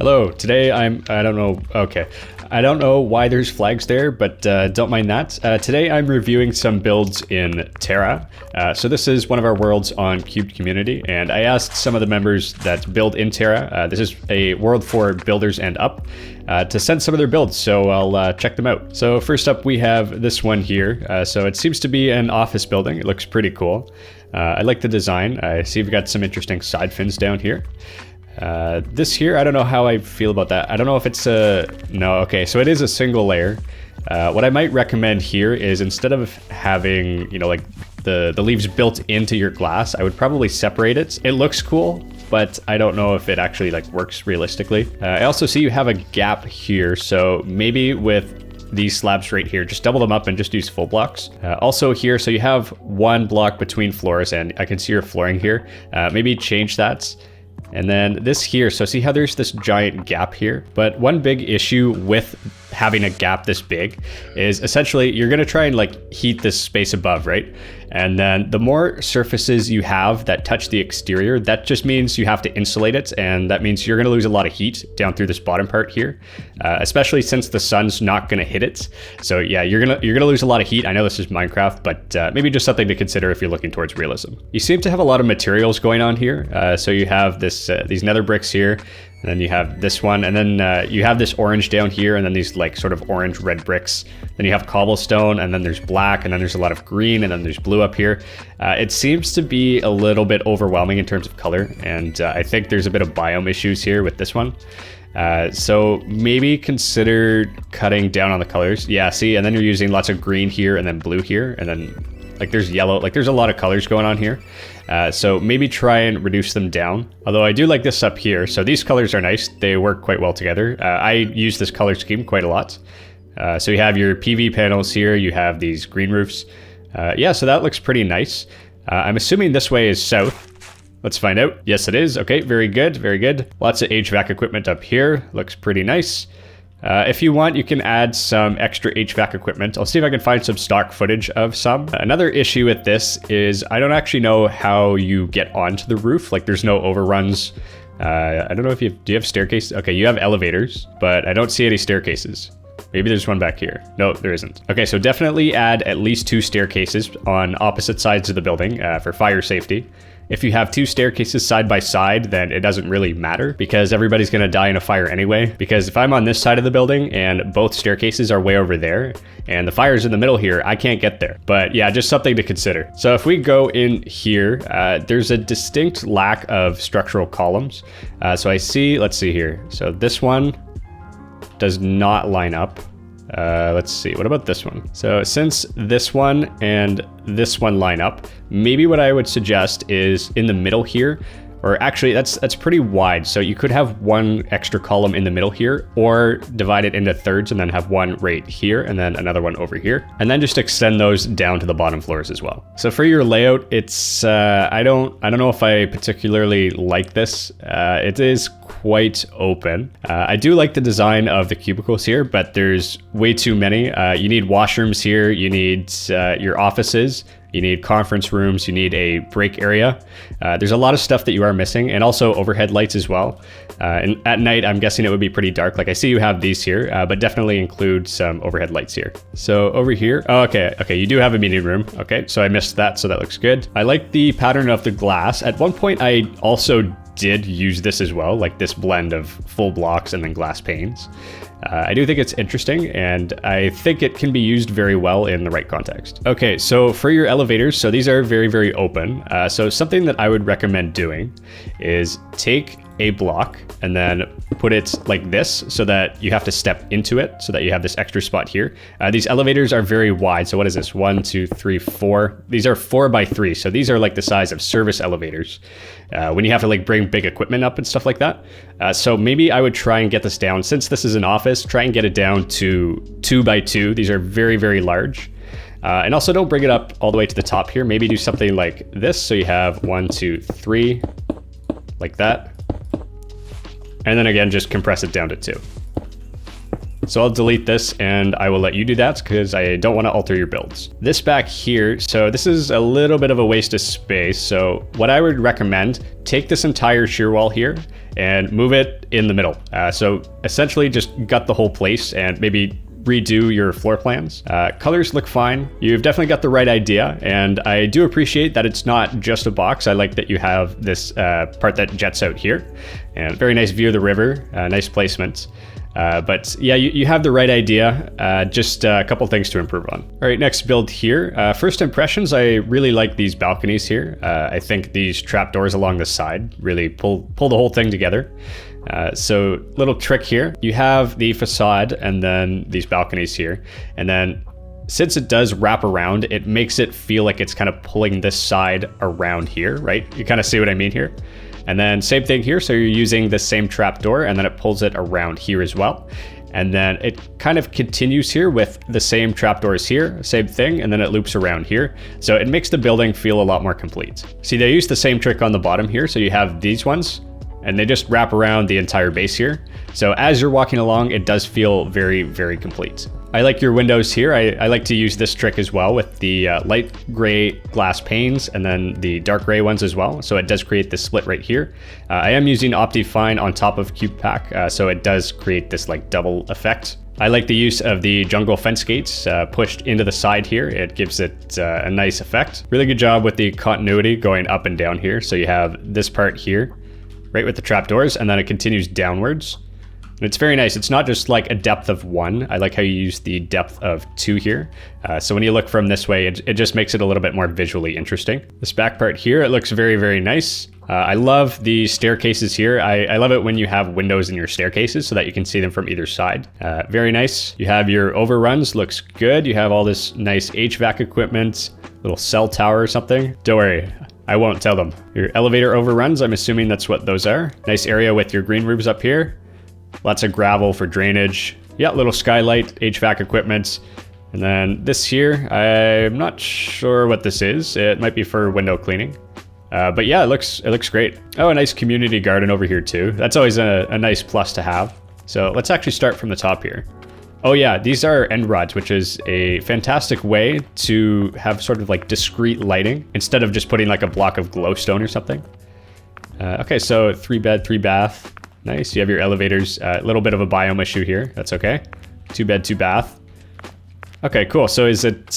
Hello, today I don't know, okay. I don't know why there's flags there, but don't mind that. Today I'm reviewing some builds in Terra. So this is one of our worlds on Cubed Community, and I asked some of the members that build in Terra, this is a world for builders and up, to send some of their builds, so I'll check them out. So first up we have this one here. So it seems to be an office building. It looks pretty cool. I like the design. I see we've got some interesting side fins down here. This here, I don't know how I feel about that. I don't know if it's no, okay, so it is a single layer. What I might recommend here is instead of having, you know, like the leaves built into your glass, I would probably separate it. It looks cool, but I don't know if it actually like works realistically. I also see you have a gap here, so maybe with these slabs right here, just double them up and just use full blocks. Also here, so you have one block between floors, and I can see your flooring here. Maybe change that. And then this here, so see how there's this giant gap here? But one big issue with having a gap this big is essentially you're gonna try and like heat this space above, right? And then the more surfaces you have that touch the exterior, that just means you have to insulate it, and that means you're gonna lose a lot of heat down through this bottom part here, especially since the sun's not gonna hit it. So yeah, you're gonna lose a lot of heat. I know this is Minecraft, but maybe just something to consider if you're looking towards realism. You seem to have a lot of materials going on here. So you have this these nether bricks here, and then you have this one, and then you have this orange down here, and then these like sort of orange red bricks. Then you have cobblestone, and then there's black, and then there's a lot of green, and then there's blue up here. It seems to be a little bit overwhelming in terms of color, and I think there's a bit of biome issues here with this one. So maybe consider cutting down on the colors. Yeah, see, and then you're using lots of green here, and then blue here, and then like there's yellow, like there's a lot of colors going on here. So maybe try and reduce them down. Although I do like this up here. So these colors are nice. They work quite well together. I use this color scheme quite a lot. So you have your PV panels here. You have these green roofs. Yeah, so that looks pretty nice. I'm assuming this way is south. Let's find out. Yes, it is. Okay, very good, very good. Lots of HVAC equipment up here. Looks pretty nice. If you want, you can add some extra HVAC equipment. I'll see if I can find some stock footage of some. Another issue with this is I don't actually know how you get onto the roof. Like there's no overruns. I don't know if do you have staircases? Okay, you have elevators, but I don't see any staircases. Maybe there's one back here. No, there isn't. Okay, so definitely add at least 2 staircases on opposite sides of the building for fire safety. If you have 2 staircases side by side, then it doesn't really matter because everybody's gonna die in a fire anyway. Because if I'm on this side of the building and both staircases are way over there and the fire's in the middle here, I can't get there. But yeah, just something to consider. So if we go in here, there's a distinct lack of structural columns. So I see, let's see here. So this one does not line up. Let's see, what about this one? So since this one and this one line up, maybe what I would suggest is in the middle here, or actually that's pretty wide. So you could have one extra column in the middle here, or divide it into thirds and then have one right here and then another one over here. And then just extend those down to the bottom floors as well. So for your layout, it's, I don't know if I particularly like this. It is quite open. I do like the design of the cubicles here, but there's way too many. You need washrooms here, you need your offices, you need conference rooms, you need a break area. There's a lot of stuff that you are missing, and also overhead lights as well. And at night, I'm guessing it would be pretty dark. Like I see you have these here, but definitely include some overhead lights here. So over here, oh, okay, you do have a meeting room. Okay, so I missed that, so that looks good. I like the pattern of the glass. At one point, I also did use this as well, like this blend of full blocks and then glass panes. I do think it's interesting, and I think it can be used very well in the right context. Okay, so for your elevators, so these are very, very open. So something that I would recommend doing is take a block and then put it like this so that you have to step into it so that you have this extra spot here. These elevators are very wide. So what is this? 1, 2, 3, 4. These are 4 by 3. So these are like the size of service elevators when you have to like bring big equipment up and stuff like that. So maybe I would try and get this down. Since this is an office, try and get it down to 2 by 2. These are very, very large. And also don't bring it up all the way to the top here. Maybe do something like this. So you have 1, 2, 3, like that. And then again, just compress it down to 2. So I'll delete this and I will let you do that because I don't want to alter your builds. This back here, so this is a little bit of a waste of space. So what I would recommend, take this entire shear wall here and move it in the middle. So essentially just gut the whole place and maybe redo your floor plans. Colors look fine. You've definitely got the right idea, and I do appreciate that it's not just a box. I like that you have this part that jets out here, and very nice view of the river, nice placement. But yeah, you have the right idea, just a couple things to improve on. All right, next build here. First impressions, I really like these balconies here. I think these trapdoors along the side really pull the whole thing together. So little trick here, you have the facade and then these balconies here. And then since it does wrap around, it makes it feel like it's kind of pulling this side around here, right? You kind of see what I mean here? And then same thing here. So you're using the same trapdoor and then it pulls it around here as well. And then it kind of continues here with the same trapdoors here, same thing, and then it loops around here. So it makes the building feel a lot more complete. See, they use the same trick on the bottom here. So you have these ones and they just wrap around the entire base here. So as you're walking along, it does feel very, very complete. I like your windows here. I like to use this trick as well with the light gray glass panes and then the dark gray ones as well. So it does create this split right here. I am using Optifine on top of CubedPack, so it does create this like double effect. I like the use of the jungle fence gates pushed into the side here. It gives it a nice effect. Really good job with the continuity going up and down here. So you have this part here, right with the trapdoors, and then it continues downwards. And it's very nice. It's not just like a depth of 1. I like how you use the depth of 2 here. So when you look from this way, it just makes it a little bit more visually interesting. This back part here, it looks very, very nice. I love the staircases here. I love it when you have windows in your staircases so that you can see them from either side. Very nice. You have your overruns, looks good. You have all this nice HVAC equipment, little cell tower or something. Don't worry, I won't tell them. Your elevator overruns, I'm assuming that's what those are. Nice area with your green roofs up here. Lots of gravel for drainage. Yeah, little skylight, HVAC equipment. And then this here, I'm not sure what this is. It might be for window cleaning. But yeah, it looks great. Oh, a nice community garden over here too. That's always a nice plus to have. So let's actually start from the top here. Oh yeah, these are end rods, which is a fantastic way to have sort of like discrete lighting instead of just putting like a block of glowstone or something. Okay, so 3 bed, 3 bath. Nice. You have your elevators. A little bit of a biome issue here. That's okay. 2 bed, 2 bath. Okay, cool. So is it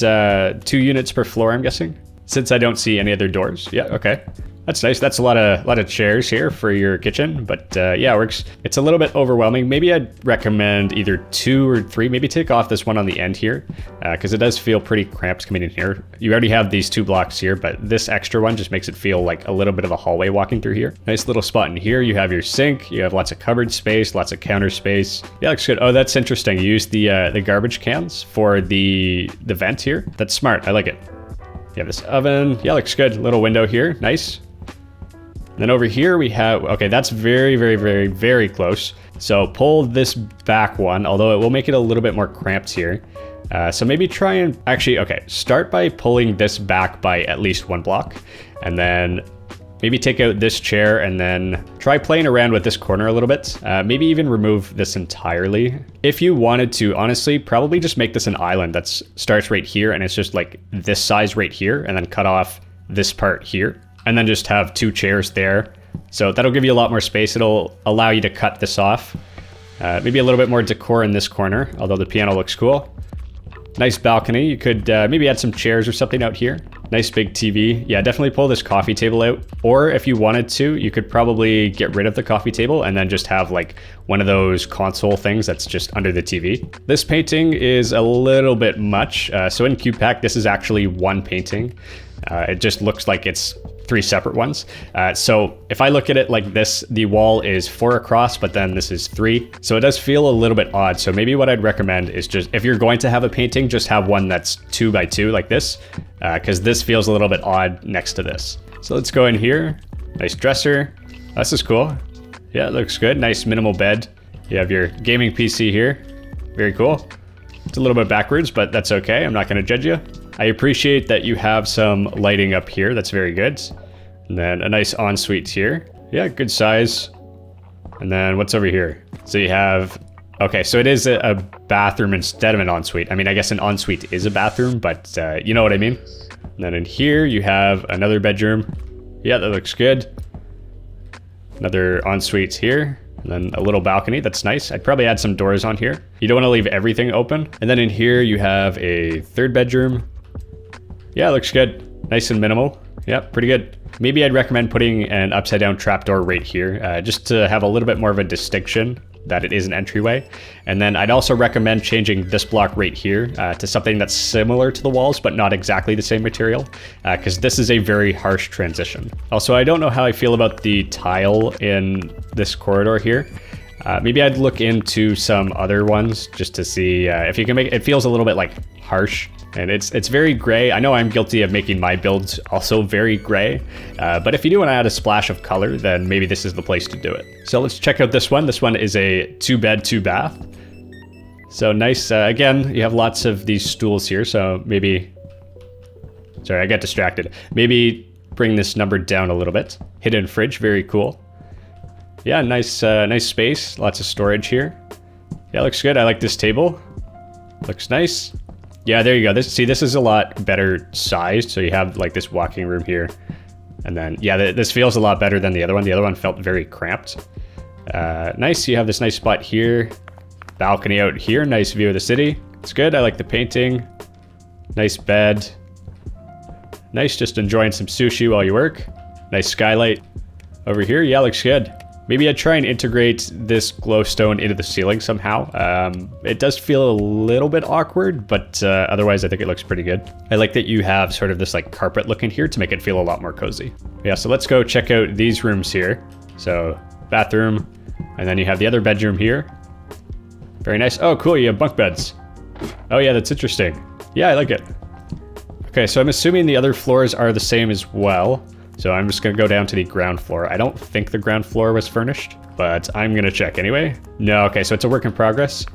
2 units per floor, I'm guessing? Since I don't see any other doors. Yeah, okay. That's nice. That's a lot of chairs here for your kitchen, but yeah, it works. It's a little bit overwhelming. Maybe I'd recommend either 2 or 3. Maybe take off this one on the end here, because it does feel pretty cramped coming in here. You already have these 2 blocks here, but this extra one just makes it feel like a little bit of a hallway walking through here. Nice little spot in here. You have your sink. You have lots of cupboard space, lots of counter space. Yeah, looks good. Oh, that's interesting. You use the garbage cans for the vent here. That's smart. I like it. You have this oven. Yeah, looks good. Little window here. Nice. Then over here we have, okay, that's very, very, very, very close. So pull this back one, although it will make it a little bit more cramped here. So maybe try and actually, okay, start by pulling this back by at least 1 block. And then maybe take out this chair and then try playing around with this corner a little bit. Maybe even remove this entirely. If you wanted to, honestly, probably just make this an island that starts right here and it's just like this size right here and then cut off this part here. And then just have 2 chairs there. So that'll give you a lot more space. It'll allow you to cut this off. Maybe a little bit more decor in this corner, although the piano looks cool. Nice balcony. You could maybe add some chairs or something out here. Nice big TV. Yeah, definitely pull this coffee table out. Or if you wanted to, you could probably get rid of the coffee table and then just have like one of those console things that's just under the TV. This painting is a little bit much. So in CubedPack, this is actually 1 painting. It just looks like it's 3 separate ones. So if I look at it like this, the wall is 4 across, but then this is 3. So it does feel a little bit odd. So maybe what I'd recommend is just, if you're going to have a painting, just have one that's 2 by 2 like this, because this feels a little bit odd next to this. So let's go in here. Nice dresser. This is cool. Yeah, it looks good. Nice minimal bed. You have your gaming PC here. Very cool. It's a little bit backwards, but that's okay. I'm not going to judge you. I appreciate that you have some lighting up here. That's very good. And then a nice ensuite here. Yeah, good size. And then what's over here? So you have Okay, so it is a bathroom instead of an ensuite. I mean, I guess an ensuite is a bathroom, but you know what I mean? And then in here, you have another bedroom. Yeah, that looks good. Another ensuite here. And then a little balcony, that's nice. I'd probably add some doors on here. You don't want to leave everything open. And then in here, you have a third bedroom. Yeah, it looks good. Nice and minimal. Yeah, pretty good. Maybe I'd recommend putting an upside down trapdoor right here, just to have a little bit more of a distinction that it is an entryway. And then I'd also recommend changing this block right here to something that's similar to the walls, but not exactly the same material, because this is a very harsh transition. Also, I don't know how I feel about the tile in this corridor here. Maybe I'd look into some other ones just to see if you can make it. It feels a little bit like harsh. And it's very gray. I know I'm guilty of making my builds also very gray, but if you do want to add a splash of color, then maybe this is the place to do it. So let's check out this one. This one is a 2-bed, 2-bath. So nice. Again, you have lots of these stools here, so maybe... Sorry, I got distracted. Maybe bring this number down a little bit. Hidden fridge, very cool. Yeah, nice, nice space. Lots of storage here. Yeah, looks good. I like this table. Looks nice. Yeah, there you go. This is a lot better sized. So you have like this walking room here. And then, yeah, this feels a lot better than the other one. The other one felt very cramped. Nice. You have this nice spot here. Balcony out here. Nice view of the city. It's good. I like the painting. Nice bed. Nice, just enjoying some sushi while you work. Nice skylight over here. Yeah, looks good. Maybe I'd try and integrate this glowstone into the ceiling somehow. It does feel a little bit awkward, but otherwise I think it looks pretty good. I like that you have sort of this like carpet look in here to make it feel a lot more cozy. Yeah, so let's go check out these rooms here. So bathroom, and then you have the other bedroom here. Very nice. Oh, cool, you have bunk beds. Oh yeah, that's interesting. Yeah, I like it. Okay, so I'm assuming the other floors are the same as well. So I'm just gonna go down to the ground floor. I don't think the ground floor was furnished, but I'm gonna check anyway. No, okay, so it's a work in progress.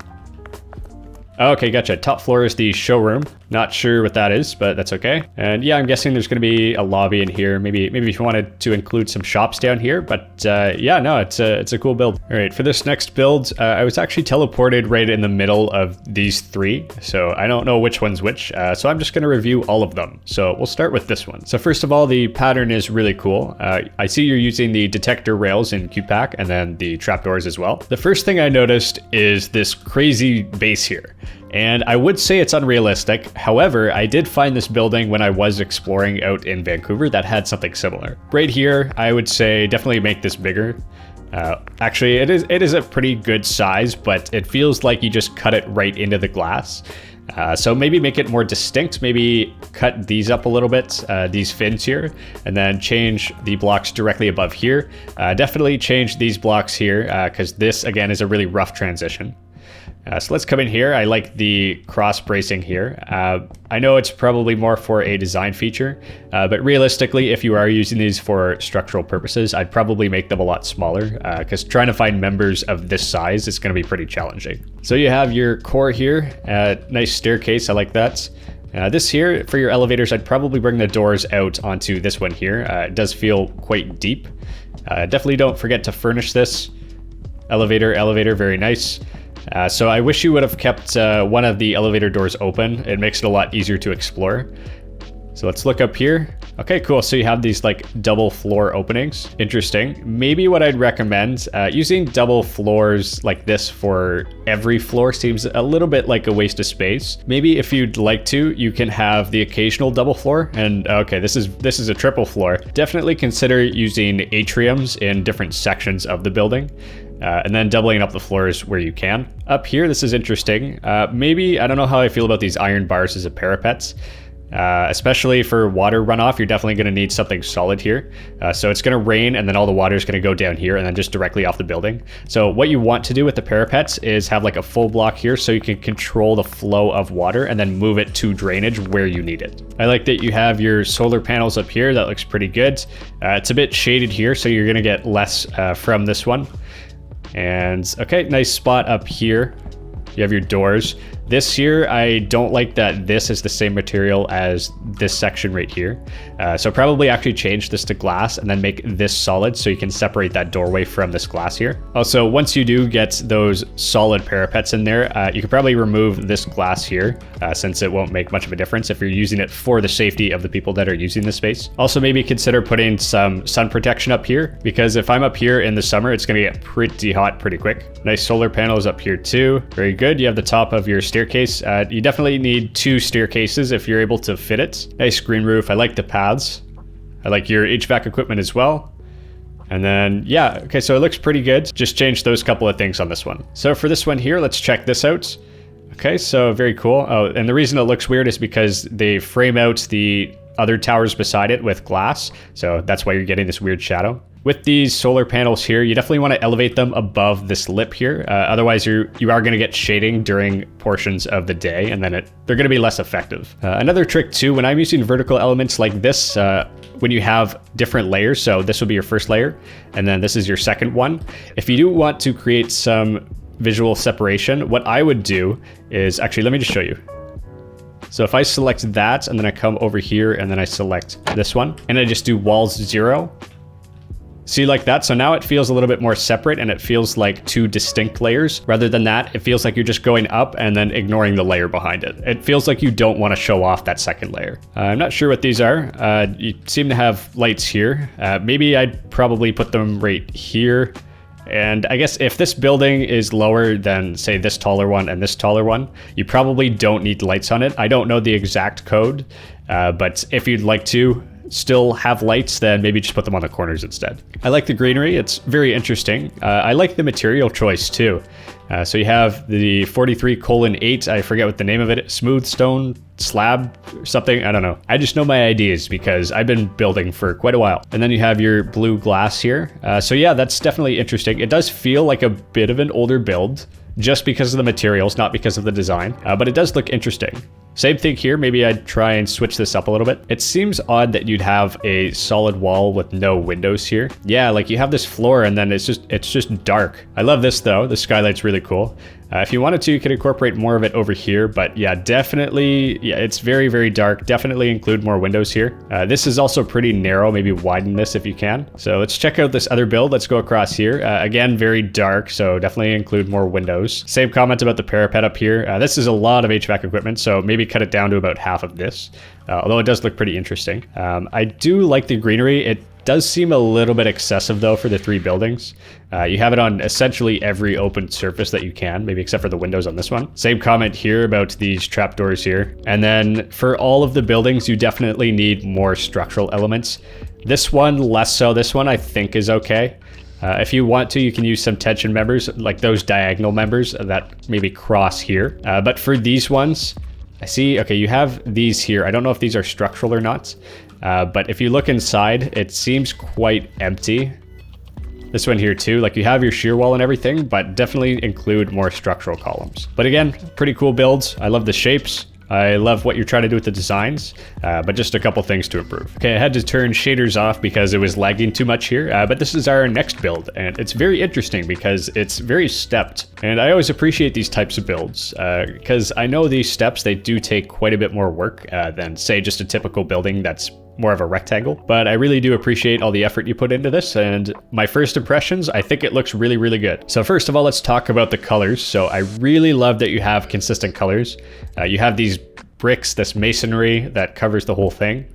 Okay, gotcha. Top floor is the showroom. Not sure what that is, but that's okay. And yeah, I'm guessing there's going to be a lobby in here. Maybe if you wanted to include some shops down here, but yeah, no, it's a cool build. All right, for this next build, I was actually teleported right in the middle of these three, so I don't know which one's which. So I'm just going to review all of them. So we'll start with this one. So first of all, the pattern is really cool. I see you're using the detector rails in CubedPack and then the trapdoors as well. The first thing I noticed is this crazy base here. And I would say it's unrealistic. However, I did find this building when I was exploring out in Vancouver that had something similar. Right here, I would say definitely make this bigger. Actually, it is a pretty good size, but it feels like you just cut it right into the glass. So maybe make it more distinct. Maybe cut these up a little bit, these fins here, and then change the blocks directly above here. Definitely change these blocks here because this, again, is a really rough transition. So let's come in here. I like the cross bracing here. I know it's probably more for a design feature, but realistically, if you are using these for structural purposes, I'd probably make them a lot smaller because trying to find members of this size is going to be pretty challenging. So you have your core here, nice staircase. I like that. This here, for your elevators, I'd probably bring the doors out onto this one here. It does feel quite deep. Definitely don't forget to furnish this. Elevator, very nice. So I wish you would have kept one of the elevator doors open. It makes it a lot easier to explore. So let's look up here. Okay, cool. So you have these like double floor openings. Interesting. Maybe what I'd recommend, using double floors like this for every floor seems a little bit like a waste of space. Maybe if you'd like to, you can have the occasional double floor. And okay, this is a triple floor. Definitely consider using atriums in different sections of the building. And then doubling up the floors where you can. Up here, this is interesting. Maybe, I don't know how I feel about these iron bars as a parapets. Especially for water runoff, you're definitely going to need something solid here. So it's going to rain and then all the water is going to go down here and then just directly off the building. So what you want to do with the parapets is have like a full block here so you can control the flow of water and then move it to drainage where you need it. I like that you have your solar panels up here. That looks pretty good. It's a bit shaded here, so you're going to get less from this one. And okay, nice spot up here. You have your doors. This here, I don't like that this is the same material as this section right here. So probably actually change this to glass and then make this solid so you can separate that doorway from this glass here. Also, once you do get those solid parapets in there, you could probably remove this glass here since it won't make much of a difference if you're using it for the safety of the people that are using the space. Also, maybe consider putting some sun protection up here, because if I'm up here in the summer, it's going to get pretty hot pretty quick. Nice solar panels up here too. Very good. You have the top of your staircase. You definitely need 2 staircases if you're able to fit it. Nice green roof. I like the paths. I like your HVAC equipment as well. And then, yeah, okay, so it looks pretty good. Just change those couple of things on this one. So for this one here, let's check this out. Okay, so very cool. Oh, and the reason it looks weird is because they frame out the other towers beside it with glass. So that's why you're getting this weird shadow. With these solar panels here, you definitely want to elevate them above this lip here. Otherwise, you are going to get shading during portions of the day, and then they're going to be less effective. Another trick too, when I'm using vertical elements like this, when you have different layers, so this will be your first layer, and then this is your second one. If you do want to create some visual separation, what I would do is, actually, let me just show you. So if I select that, and then I come over here, and then I select this one, and I just do walls 0, see, like that? So now it feels a little bit more separate and it feels like 2 distinct layers. Rather than that, it feels like you're just going up and then ignoring the layer behind it. It feels like you don't want to show off that second layer. I'm not sure what these are. You seem to have lights here. Maybe I'd probably put them right here. And I guess if this building is lower than, say, this taller one and this taller one, you probably don't need lights on it. I don't know the exact code, but if you'd like to still have lights, then maybe just put them on the corners instead. I like the greenery. It's very interesting. I like the material choice too. So you have the 43:8, I forget what the name of it, smooth stone slab or something, I don't know. I just know my ideas because I've been building for quite a while. And then you have your blue glass here. So yeah, that's definitely interesting. It does feel like a bit of an older build just because of the materials, not because of the design, but it does look interesting. Same thing here, maybe I'd try and switch this up a little bit. It seems odd that you'd have a solid wall with no windows here. Yeah, like you have this floor and then it's just dark. I love this though, the skylight's really cool. If you wanted to, you could incorporate more of it over here, but yeah, definitely, yeah, it's very, very dark. Definitely include more windows here. This is also pretty narrow, maybe widen this if you can. So let's check out this other build. Let's go across here. Again, very dark, so definitely include more windows. Same comment about the parapet up here. This is a lot of HVAC equipment, so maybe cut it down to about half of this, although it does look pretty interesting. I do like the greenery. It does seem a little bit excessive though for the 3 buildings. You have it on essentially every open surface that you can, maybe except for the windows on this one. Same comment here about these trapdoors here. And then for all of the buildings, you definitely need more structural elements. This one, less so. This one I think is okay. If you want to, you can use some tension members, like those diagonal members that maybe cross here. But for these ones, I see, okay, you have these here. I don't know if these are structural or not. But if you look inside, it seems quite empty. This one here too, like you have your shear wall and everything, but definitely include more structural columns. But again, pretty cool builds. I love the shapes. I love what you're trying to do with the designs, but just a couple things to improve. Okay, I had to turn shaders off because it was lagging too much here, but this is our next build, and it's very interesting because it's very stepped. And I always appreciate these types of builds, because I know these steps, they do take quite a bit more work than, say, just a typical building that's more of a rectangle, but I really do appreciate all the effort you put into this, and my first impressions, I think it looks really, really good. So first of all, let's talk about the colors. So I really love that you have consistent colors. You have these bricks, this masonry that covers the whole thing.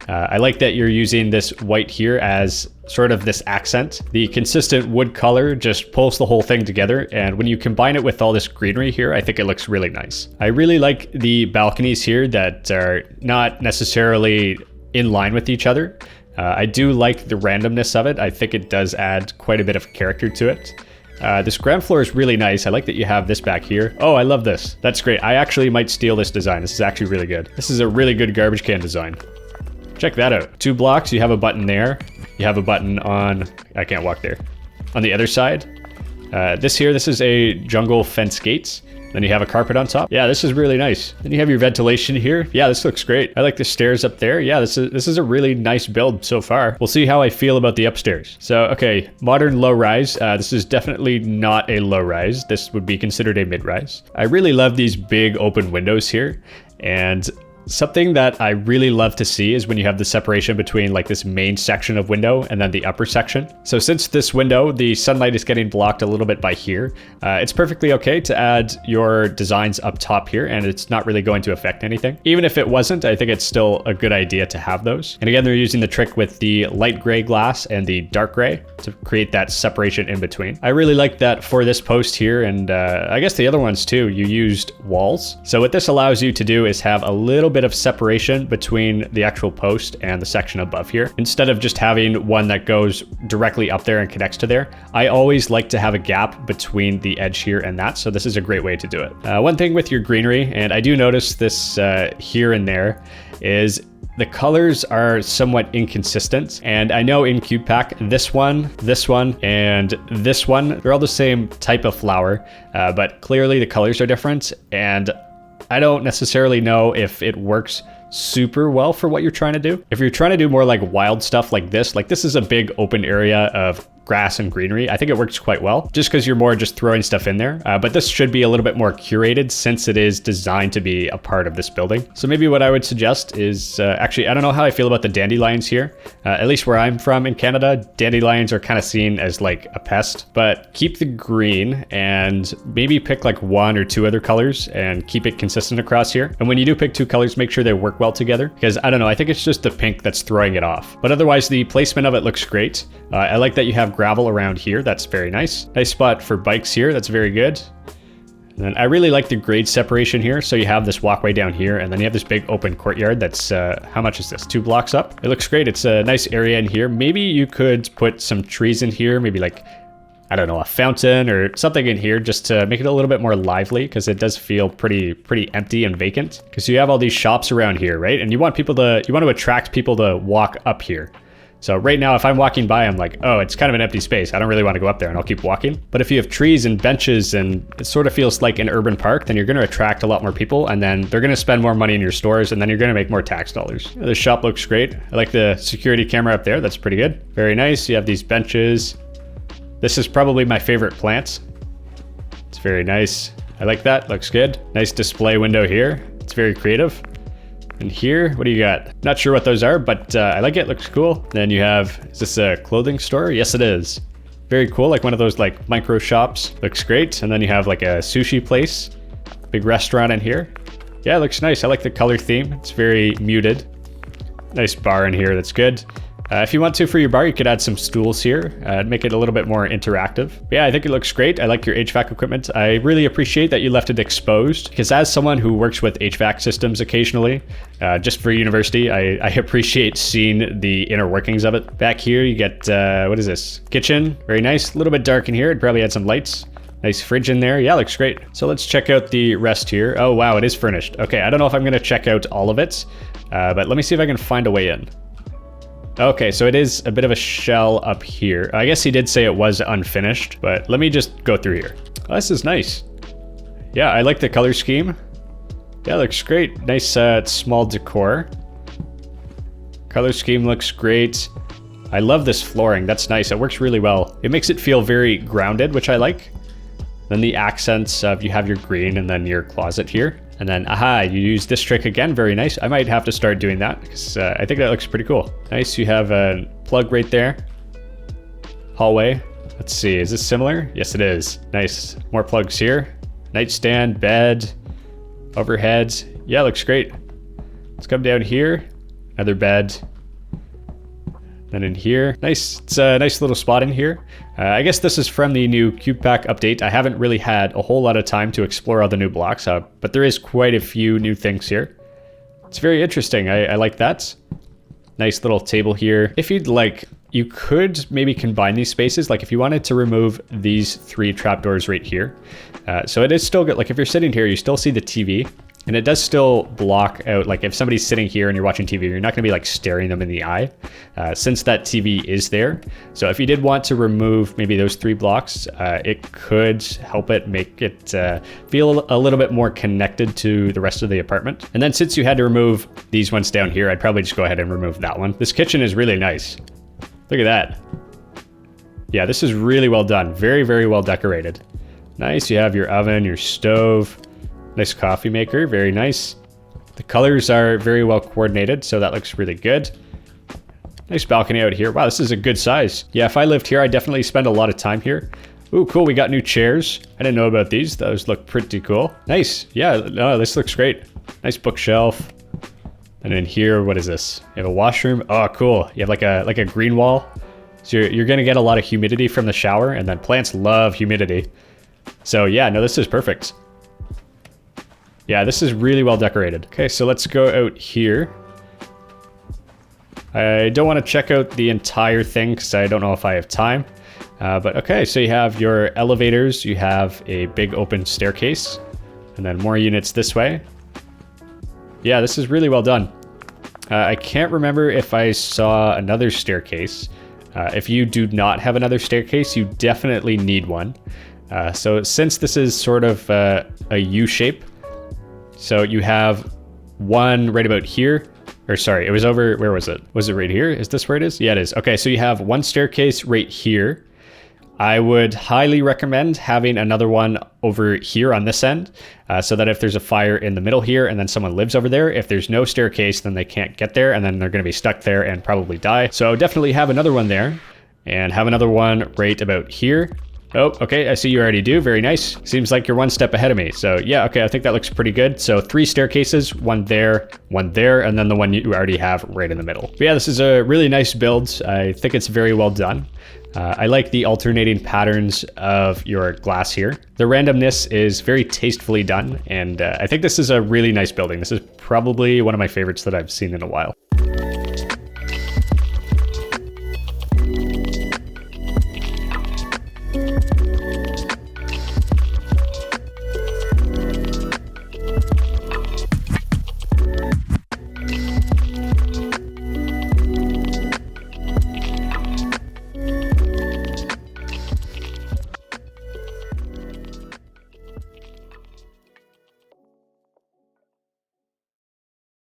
I like that you're using this white here as sort of this accent. The consistent wood color just pulls the whole thing together, and when you combine it with all this greenery here, I think it looks really nice. I really like the balconies here that are not necessarily in line with each other. I do like the randomness of it. I think it does add quite a bit of character to it. This ground floor is really nice. I like that you have this back here. Oh, I love this. That's great. I actually might steal this design. This is actually really good. This is a really good garbage can design. Check that out. 2 blocks, you have a button there. You have a button on, I can't walk there. On the other side, this is a jungle fence gate. Then you have a carpet on top. Yeah, this is really nice. Then you have your ventilation here. Yeah, this looks great. I like the stairs up there. Yeah, this is a really nice build so far. We'll see how I feel about the upstairs. So, okay, modern low rise. This is definitely not a low rise. This would be considered a mid rise. I really love these big open windows here. And something that I really love to see is when you have the separation between like this main section of window and then the upper section. So since this window, the sunlight is getting blocked a little bit by here, it's perfectly okay to add your designs up top here, and it's not really going to affect anything. Even if it wasn't, I think it's still a good idea to have those. And again, they're using the trick with the light gray glass and the dark gray to create that separation in between. I really like that for this post here, and I guess the other ones too, you used walls. So what this allows you to do is have a little bit of separation between the actual post and the section above here. Instead of just having one that goes directly up there and connects to there, I always like to have a gap between the edge here and that. So this is a great way to do it. One thing with your greenery, and I do notice this here and there, is the colors are somewhat inconsistent. And I know in CubedPack, this one, and this one, they're all the same type of flower, but clearly the colors are different. And I don't necessarily know if it works super well for what you're trying to do. If you're trying to do more like wild stuff like this is a big open area of grass and greenery. I think it works quite well just because you're more just throwing stuff in there. But this should be a little bit more curated since it is designed to be a part of this building. So maybe what I would suggest is actually, I don't know how I feel about the dandelions here. At least where I'm from in Canada, dandelions are kind of seen as like a pest, but keep the green and maybe pick like one or two other colors and keep it consistent across here. And when you do pick two colors, make sure they work well together, because I don't know, I think it's just the pink that's throwing it off. But otherwise, the placement of it looks great. I like that you have gravel around here. That's very nice. Nice spot for bikes here. That's very good. And then I really like the grade separation here. So you have this walkway down here, and then you have this big open courtyard that's, how much is this? 2 blocks up? It looks great. It's a nice area in here. Maybe you could put some trees in here, maybe like, I don't know, a fountain or something in here just to make it a little bit more lively, because it does feel pretty empty and vacant. Because you have all these shops around here, right? And you want to attract people to walk up here. So right now, if I'm walking by, I'm like, oh, it's kind of an empty space. I don't really want to go up there, and I'll keep walking. But if you have trees and benches and it sort of feels like an urban park, then you're going to attract a lot more people, and then they're going to spend more money in your stores, and then you're going to make more tax dollars. The shop looks great. I like the security camera up there. That's pretty good. Very nice. You have these benches. This is probably my favorite plant. It's very nice. I like that. Looks good. Nice display window here. It's very creative. And here, what do you got? Not sure what those are, but I like it. Looks cool. Then you have, is this a clothing store? Yes, it is. Very cool, like one of those like micro shops. Looks great. And then you have like a sushi place, big restaurant in here. Yeah, it looks nice. I like the color theme. It's very muted. Nice bar in here. That's good. If you want to for your bar, you could add some stools here, make it a little bit more interactive. But yeah, I think it looks great. I like your HVAC equipment. I really appreciate that you left it exposed, because as someone who works with HVAC systems occasionally, just for university, I appreciate seeing the inner workings of it. Back here, you get, what is this? Kitchen, very nice. A little bit dark in here. I'd probably add some lights. Nice fridge in there. Yeah, looks great. So let's check out the rest here. Oh, wow, it is furnished. Okay, I don't know if I'm going to check out all of it, but let me see if I can find a way in. Okay, so it is a bit of a shell up here. I guess he did say it was unfinished, but let me just go through here. Oh, this is nice. Yeah, I like the color scheme. Yeah, looks great. Nice small decor. Color scheme looks great. I love this flooring. That's nice. It works really well. It makes it feel very grounded, which I like. Then the accents of you have your green and then your closet here. And then, aha, you use this trick again. Very nice. I might have to start doing that because I think that looks pretty cool. Nice. You have a plug right there. Hallway. Let's see. Is this similar? Yes, it is. Nice. More plugs here. Nightstand, bed, overhead. Yeah, looks great. Let's come down here. Another bed. Then in here. Nice. It's a nice little spot in here. I guess this is from the new CubedPack update. I haven't really had a whole lot of time to explore all the new blocks, but there is quite a few new things here. It's very interesting. I like that. Nice little table here. If you'd like, you could maybe combine these spaces. Like if you wanted to remove these 3 trapdoors right here. So it is still good. Like if you're sitting here, you still see the TV. And it does still block out, like if somebody's sitting here and you're watching TV, you're not gonna be like staring them in the eye since that TV is there. So if you did want to remove maybe those 3 blocks, it could help it make it feel a little bit more connected to the rest of the apartment. And then since you had to remove these ones down here, I'd probably just go ahead and remove that one. This kitchen is really nice. Look at that. Yeah, this is really well done. Very, very well decorated. Nice, you have your oven, your stove, nice coffee maker, very nice. The colors are very well coordinated, so that looks really good. Nice balcony out here. Wow, this is a good size. Yeah, if I lived here, I'd definitely spend a lot of time here. Ooh, cool, we got new chairs. I didn't know about these. Those look pretty cool. Nice, yeah, no, this looks great. Nice bookshelf. And in here, what is this? You have a washroom. Oh, cool. You have like a green wall. So you're gonna get a lot of humidity from the shower, and then plants love humidity. So yeah, no, this is perfect. Yeah, this is really well decorated. Okay, so let's go out here. I don't want to check out the entire thing because I don't know if I have time. But okay, so you have your elevators, you have a big open staircase, and then more units this way. Yeah, this is really well done. I can't remember if I saw another staircase. If you do not have another staircase, you definitely need one. So since this is sort of a U shape, so you have one right about here, or sorry, it was over, where was it? Was it right here? Is this where it is? Yeah, it is. Okay, so you have one staircase right here. I would highly recommend having another one over here on this end, so that if there's a fire in the middle here and then someone lives over there, if there's no staircase, then they can't get there and then they're gonna be stuck there and probably die. So definitely have another one there and have another one right about here. Oh, okay, I see you already do. Very nice. Seems like you're one step ahead of me. So yeah, okay, I think that looks pretty good. So 3 staircases, one there, and then the one you already have right in the middle. But yeah, this is a really nice build. I think it's very well done. I like the alternating patterns of your glass here. The randomness is very tastefully done, and I think this is a really nice building. This is probably one of my favorites that I've seen in a while.